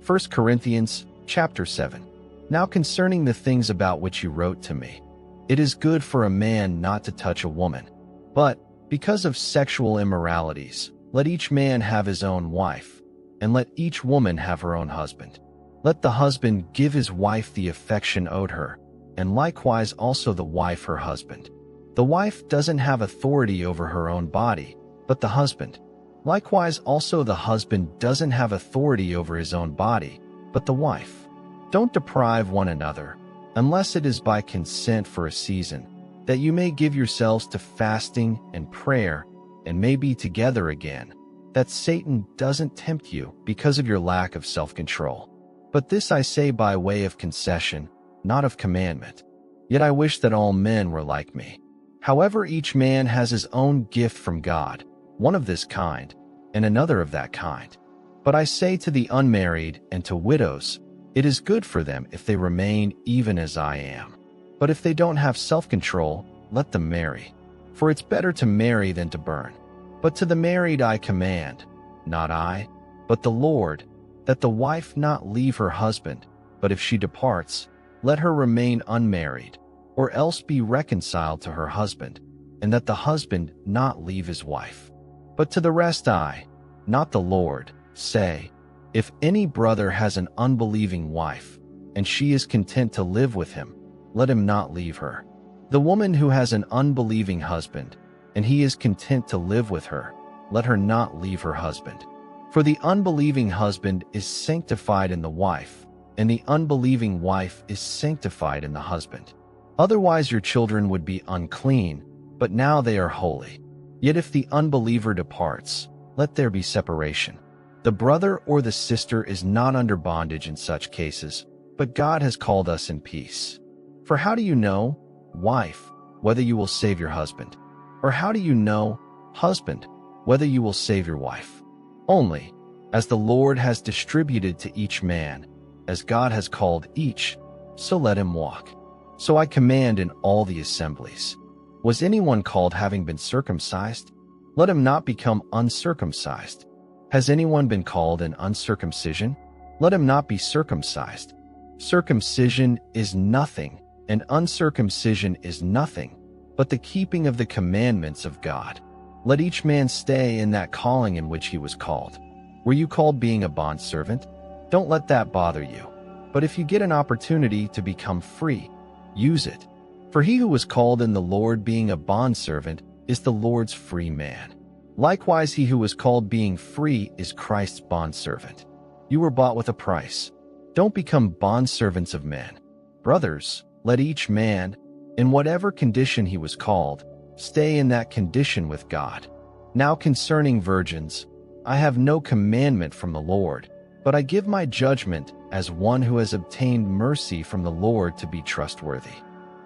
1 Corinthians chapter 7. Now concerning the things about which you wrote to me, it is good for a man not to touch a woman. But, because of sexual immoralities, let each man have his own wife, and let each woman have her own husband. Let the husband give his wife the affection owed her, and likewise also the wife her husband. The wife doesn't have authority over her own body, but the husband. Likewise also the husband doesn't have authority over his own body, but the wife. Don't deprive one another, unless it is by consent for a season, that you may give yourselves to fasting and prayer, and may be together again, that Satan doesn't tempt you because of your lack of self-control. But this I say by way of concession, not of commandment. Yet I wish that all men were like me. However, each man has his own gift from God, one of this kind, and another of that kind. But I say to the unmarried and to widows, it is good for them if they remain even as I am. But if they don't have self-control, let them marry. For it's better to marry than to burn. But to the married I command, not I, but the Lord, that the wife not leave her husband, but if she departs, let her remain unmarried, or else be reconciled to her husband, and that the husband not leave his wife. But to the rest I, not the Lord, say, if any brother has an unbelieving wife, and she is content to live with him, let him not leave her. The woman who has an unbelieving husband, and he is content to live with her, let her not leave her husband. For the unbelieving husband is sanctified in the wife, and the unbelieving wife is sanctified in the husband. Otherwise your children would be unclean, but now they are holy. Yet if the unbeliever departs, let there be separation. The brother or the sister is not under bondage in such cases, but God has called us in peace. For how do you know, wife, whether you will save your husband? Or how do you know, husband, whether you will save your wife? Only, as the Lord has distributed to each man, as God has called each, so let him walk. So I command in all the assemblies. Was anyone called having been circumcised? Let him not become uncircumcised. Has anyone been called in uncircumcision? Let him not be circumcised. Circumcision is nothing, and uncircumcision is nothing, but the keeping of the commandments of God. Let each man stay in that calling in which he was called. Were you called being a bondservant? Don't let that bother you. But if you get an opportunity to become free, use it. For he who was called in the Lord being a bondservant is the Lord's free man. Likewise, he who was called being free is Christ's bondservant. You were bought with a price. Don't become bondservants of men. Brothers, let each man, in whatever condition he was called, stay in that condition with God. Now concerning virgins, I have no commandment from the Lord, but I give my judgment as one who has obtained mercy from the Lord to be trustworthy.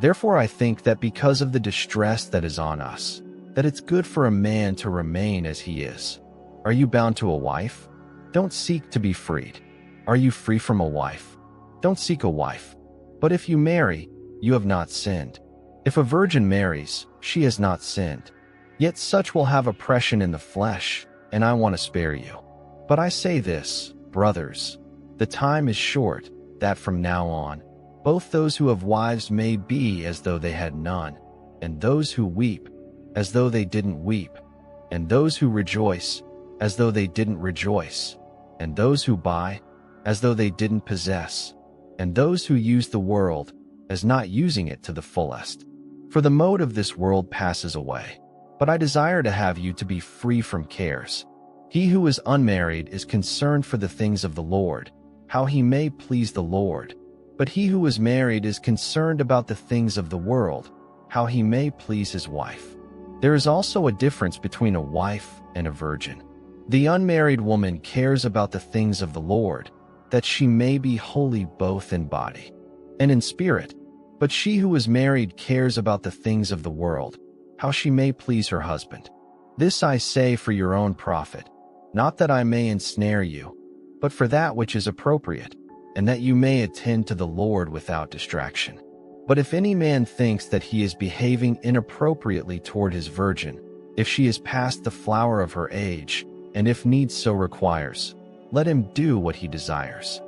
Therefore I think that because of the distress that is on us, that it's good for a man to remain as he is. Are you bound to a wife? Don't seek to be freed. Are you free from a wife? Don't seek a wife. But if you marry, you have not sinned. If a virgin marries, she has not sinned. Yet such will have oppression in the flesh, and I want to spare you. But I say this, brothers, the time is short, that from now on, both those who have wives may be as though they had none, and those who weep, as though they didn't weep, and those who rejoice, as though they didn't rejoice, and those who buy, as though they didn't possess, and those who use the world, as not using it to the fullest. For the mode of this world passes away. But I desire to have you to be free from cares. He who is unmarried is concerned for the things of the Lord, how he may please the Lord. But he who is married is concerned about the things of the world, how he may please his wife. There is also a difference between a wife and a virgin. The unmarried woman cares about the things of the Lord, that she may be holy both in body and in spirit. But she who is married cares about the things of the world, how she may please her husband. This I say for your own profit, not that I may ensnare you, but for that which is appropriate, and that you may attend to the Lord without distraction. But if any man thinks that he is behaving inappropriately toward his virgin, if she is past the flower of her age, and if need so requires, let him do what he desires.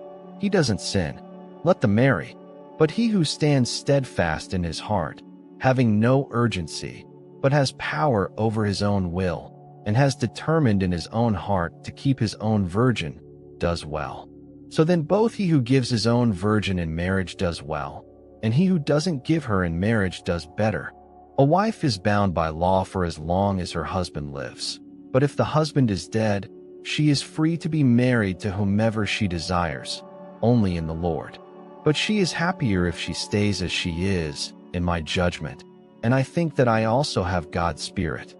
he doesn't sin. Let them marry. But he who stands steadfast in his heart, having no urgency, but has power over his own will, and has determined in his own heart to keep his own virgin, does well. So then both he who gives his own virgin in marriage does well, and he who doesn't give her in marriage does better. A wife is bound by law for as long as her husband lives. But if the husband is dead, she is free to be married to whomever she desires, only in the Lord. But she is happier if she stays as she is, in my judgment, and I think that I also have God's Spirit.